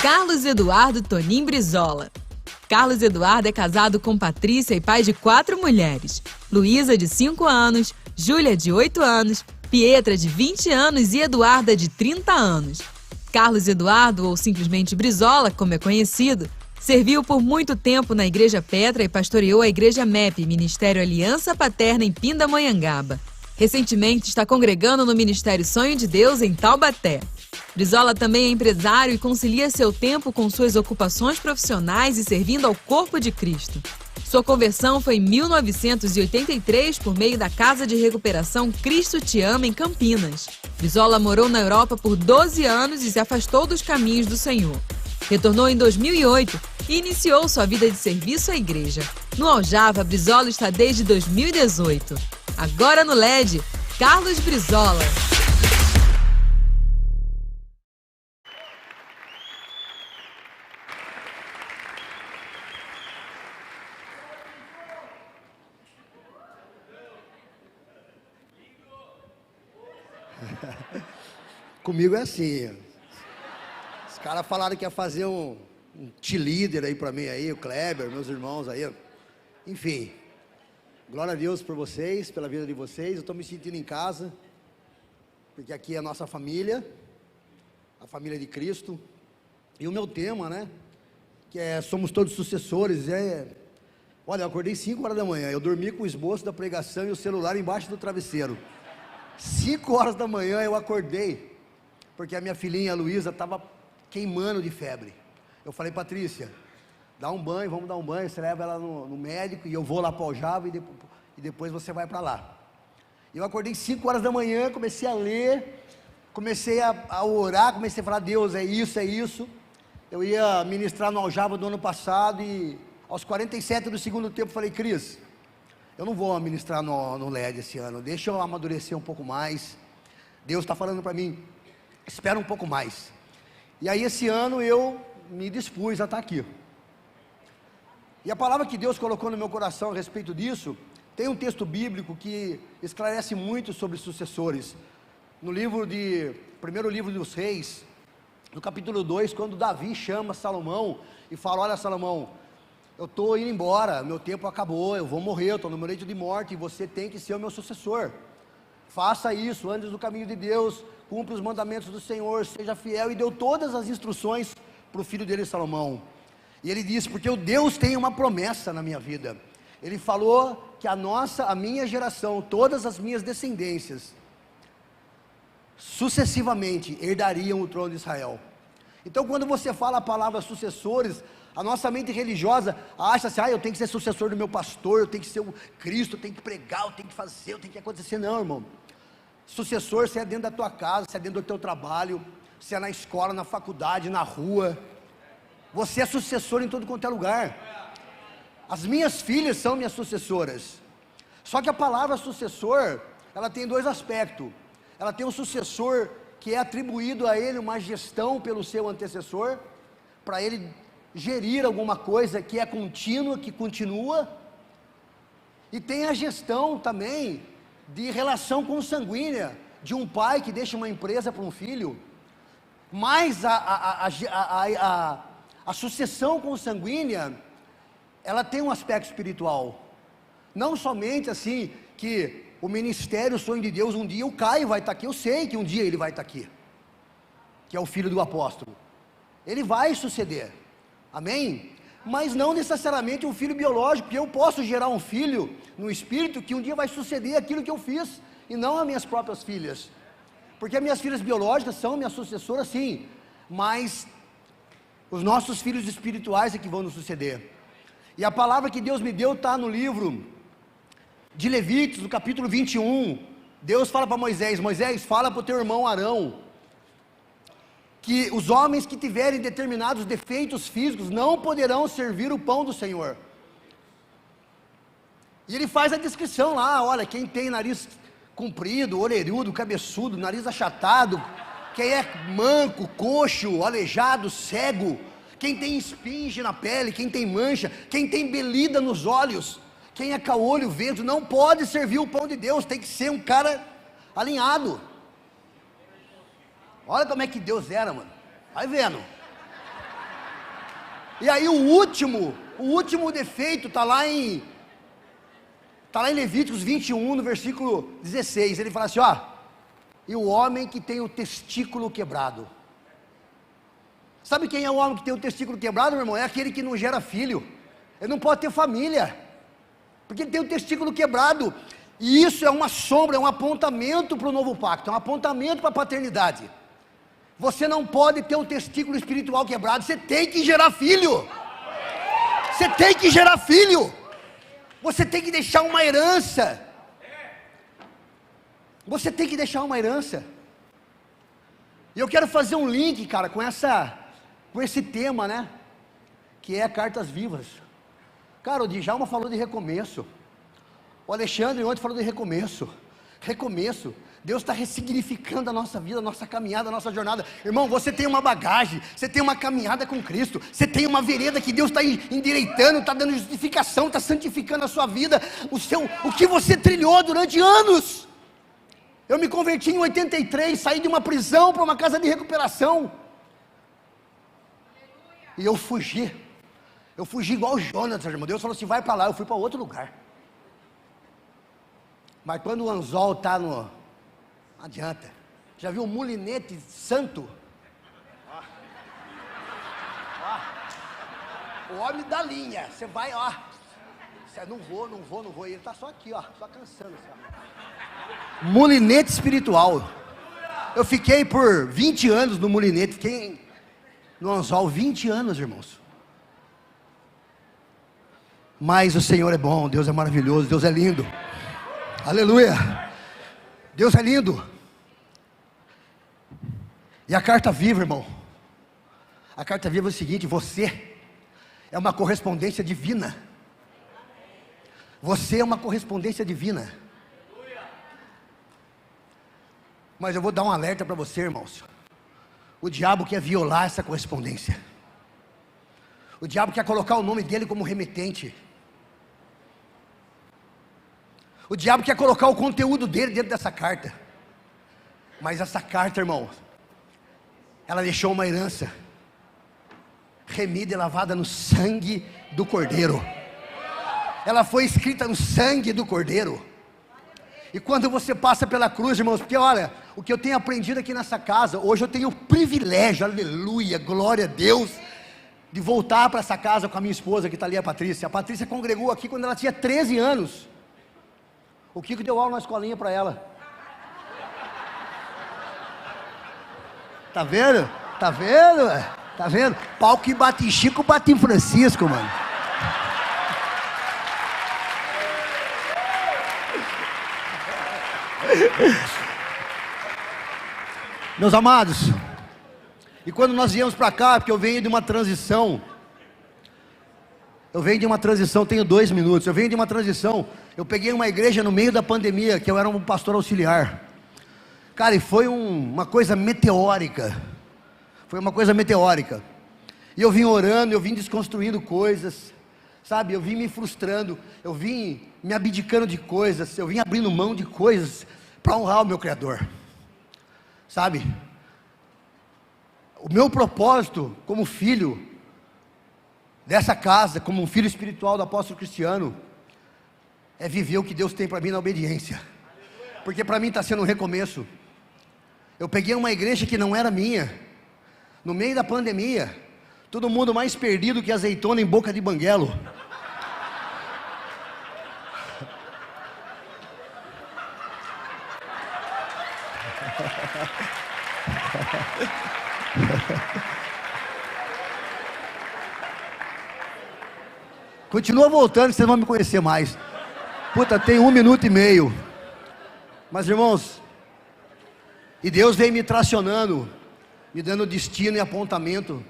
Carlos Eduardo Tonim Brizola. Carlos Eduardo é casado com Patrícia e pai de 4 mulheres. Luísa, de 5 anos, Júlia, de 8 anos, Pietra, de 20 anos e Eduarda, de 30 anos. Carlos Eduardo, ou simplesmente Brizola, como é conhecido, serviu por muito tempo na Igreja Petra e pastoreou a Igreja MEP, Ministério Aliança Paterna, em Pindamonhangaba. Recentemente está congregando no Ministério Sonho de Deus, em Taubaté. Brizola também é empresário e concilia seu tempo com suas ocupações profissionais e servindo ao corpo de Cristo. Sua conversão foi em 1983 por meio da Casa de Recuperação Cristo Te Ama, em Campinas. Brizola morou na Europa por 12 anos e se afastou dos caminhos do Senhor. Retornou em 2008 e iniciou sua vida de serviço à igreja. No Aljava, Brizola está desde 2018. Agora no LED, Carlos Brizola. Comigo é assim. Os caras falaram que ia fazer um T-líder aí pra mim aí, o Kleber, meus irmãos aí. Enfim, glória a Deus por vocês, pela vida de vocês. Eu tô me sentindo em casa, porque aqui é a nossa família, a família de Cristo. E o meu tema, né, que é somos todos sucessores, olha, eu acordei 5 horas da manhã, eu dormi com o esboço da pregação e o celular embaixo do travesseiro. 5 horas da manhã eu acordei, porque a minha filhinha, a Luísa, estava queimando de febre. Eu falei, Patrícia, dá um banho, vamos dar um banho, você leva ela no médico, e eu vou lá para o Aljava, e depois você vai para lá. Eu acordei 5 horas da manhã, comecei a ler, comecei a orar, comecei a falar, Deus, é isso, é isso. Eu ia ministrar no Aljava do ano passado, e aos 47 do segundo tempo, falei, Cris, eu não vou ministrar no LED esse ano, deixa eu amadurecer um pouco mais. Deus está falando para mim, espera um pouco mais. E aí esse ano eu me dispus a estar aqui. E a palavra que Deus colocou no meu coração a respeito disso, tem um texto bíblico que esclarece muito sobre sucessores. No primeiro livro dos Reis, no capítulo 2, quando Davi chama Salomão e fala, olha Salomão, eu estou indo embora, meu tempo acabou, eu vou morrer, eu estou no meu leito de morte, e você tem que ser o meu sucessor. Faça isso, ande no caminho de Deus, cumpra os mandamentos do Senhor, seja fiel, e deu todas as instruções para o filho dele, Salomão. E ele disse, porque o Deus tem uma promessa na minha vida. Ele falou que a minha geração, todas as minhas descendências, sucessivamente herdariam o trono de Israel. Então quando você fala a palavra sucessores, a nossa mente religiosa acha assim, eu tenho que ser sucessor do meu pastor, eu tenho que ser o Cristo, eu tenho que pregar, eu tenho que fazer, eu tenho que acontecer. Não, irmão. Sucessor, você é dentro da tua casa, você é dentro do teu trabalho, você é na escola, na faculdade, na rua. Você é sucessor em todo quanto é lugar. As minhas filhas são minhas sucessoras. Só que a palavra sucessor, ela tem 2 aspectos. Ela tem um sucessor que é atribuído a ele uma gestão pelo seu antecessor, para ele gerir alguma coisa que é contínua, que continua. E tem a gestão também de relação consanguínea, de um pai que deixa uma empresa para um filho. Mas a sucessão consanguínea, ela tem um aspecto espiritual. Não somente assim, que o ministério, o sonho de Deus, um dia o Caio vai estar aqui, eu sei que um dia ele vai estar aqui, que é o filho do apóstolo, ele vai suceder, amém? Mas não necessariamente um filho biológico, porque eu posso gerar um filho no espírito, que um dia vai suceder aquilo que eu fiz, e não as minhas próprias filhas, porque as minhas filhas biológicas são minhas sucessoras sim, mas os nossos filhos espirituais é que vão nos suceder. E a palavra que Deus me deu está no livro de Levíticos, no capítulo 21, Deus fala para Moisés, Moisés, fala para o teu irmão Arão, que os homens que tiverem determinados defeitos físicos, não poderão servir o pão do Senhor. E ele faz a descrição lá, olha, quem tem nariz comprido, orelhudo, cabeçudo, nariz achatado, quem é manco, coxo, aleijado, cego, quem tem esfinge na pele, quem tem mancha, quem tem belida nos olhos, quem é caolho, vento, não pode servir o pão de Deus, tem que ser um cara alinhado. Olha como é que Deus era, mano, vai vendo. E aí o último defeito está lá em Levíticos 21, no versículo 16. Ele fala assim, ó: e o homem que tem o testículo quebrado. Sabe quem é o homem que tem o testículo quebrado, meu irmão? É aquele que não gera filho. Ele não pode ter família, porque ele tem o testículo quebrado. E isso é uma sombra, é um apontamento para o novo pacto, é um apontamento para a paternidade. Você não pode ter o testículo espiritual quebrado, você tem que gerar filho. Você tem que gerar filho. Você tem que deixar uma herança. Você tem que deixar uma herança. E eu quero fazer um link, cara, com esse tema, né? Que é cartas vivas. Cara, o Djalma falou de recomeço. O Alexandre ontem falou de recomeço. Recomeço. Deus está ressignificando a nossa vida, a nossa caminhada, a nossa jornada. Irmão, você tem uma bagagem, você tem uma caminhada com Cristo, você tem uma vereda que Deus está endireitando, está dando justificação, está santificando a sua vida, o que você trilhou durante anos. Eu me converti em 83, saí de uma prisão para uma casa de recuperação. E eu fugi igual o Jonas, irmão. Deus falou assim, vai para lá, eu fui para outro lugar. Mas quando o anzol está no... não adianta. Já viu o mulinete santo? O homem da linha. Você vai, ó. Você não vou. E ele está só aqui, ó. Só cansando. Mulinete espiritual. Eu fiquei por 20 anos no mulinete. Fiquei no anzol 20 anos, irmãos. Mas o Senhor é bom. Deus é maravilhoso. Deus é lindo. Aleluia. Deus é lindo. E a carta viva, irmão, a carta viva é o seguinte: você é uma correspondência divina. Você é uma correspondência divina. Mas eu vou dar um alerta para você, irmãos. O diabo quer violar essa correspondência. O diabo quer colocar o nome dele como remetente. O diabo quer colocar o conteúdo dele dentro dessa carta. Mas essa carta, irmão, ela deixou uma herança remida e lavada no sangue do Cordeiro. Ela foi escrita no sangue do Cordeiro. E quando você passa pela cruz, irmãos, porque olha, o que eu tenho aprendido aqui nessa casa, hoje eu tenho o privilégio, aleluia, glória a Deus, de voltar para essa casa com a minha esposa que está ali, a Patrícia. A Patrícia congregou aqui quando ela tinha 13 anos. O Kiko deu aula na escolinha para ela. Tá vendo? Tá vendo? Tá vendo? Pau que bate em Chico, bate em Francisco, mano. Meus amados, e quando nós viemos para cá, porque eu venho de uma transição, tenho 2 minutos, eu venho de uma transição, eu peguei uma igreja no meio da pandemia, que eu era um pastor auxiliar, cara, e foi uma coisa meteórica, e eu vim orando, eu vim desconstruindo coisas, sabe, eu vim me frustrando, eu vim me abdicando de coisas, eu vim abrindo mão de coisas, para honrar o meu Criador, sabe, o meu propósito como filho dessa casa, como um filho espiritual do apóstolo Cristiano, é viver o que Deus tem para mim na obediência, porque para mim está sendo um recomeço. Eu peguei uma igreja que não era minha, no meio da pandemia, todo mundo mais perdido que azeitona em boca de banguelo. Continua voltando, vocês vão me conhecer mais. Puta, tem 1 minuto e meio. Mas irmãos, e Deus vem me tracionando, me dando destino e apontamento,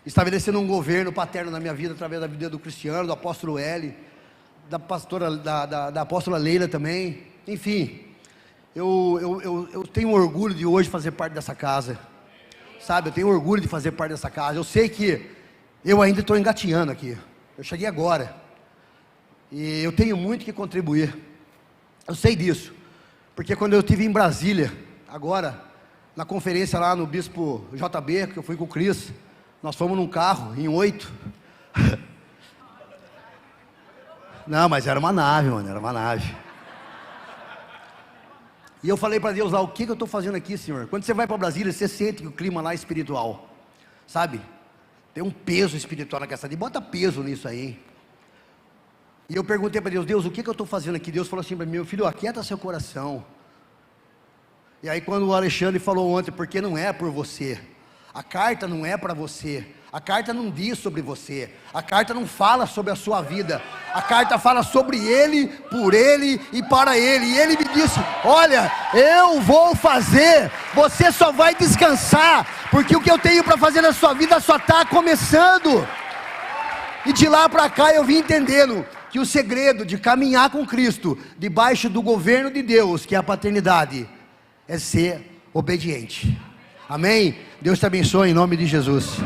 estabelecendo um governo paterno na minha vida, através da vida do Cristiano, do apóstolo L, da pastora, da apóstola Leila também. Enfim, eu tenho orgulho de hoje fazer parte dessa casa, sabe, eu tenho orgulho de fazer parte dessa casa. Eu sei que eu ainda estou engatinhando aqui, eu cheguei agora, e eu tenho muito que contribuir, eu sei disso, porque quando eu estive em Brasília, agora, na conferência lá no Bispo JB, que eu fui com o Cris, nós fomos num carro, em 8, Não, mas era uma nave, mano, era uma nave. E eu falei para Deus lá, o que eu estou fazendo aqui, Senhor? Quando você vai para Brasília, você sente que o clima lá é espiritual, sabe? Tem um peso espiritual na casa, bota peso nisso aí. E eu perguntei para Deus, o que eu estou fazendo aqui? Deus falou assim para mim, meu filho, aquieta seu coração. E aí quando o Alexandre falou ontem, porque não é por você, a carta não é para você, a carta não diz sobre você, a carta não fala sobre a sua vida, a carta fala sobre Ele, por Ele e para Ele. E Ele me disse, olha, eu vou fazer, você só vai descansar, porque o que eu tenho para fazer na sua vida só está começando. E de lá para cá eu vim entendendo que o segredo de caminhar com Cristo, debaixo do governo de Deus, que é a paternidade, é ser obediente. Amém? Deus te abençoe em nome de Jesus.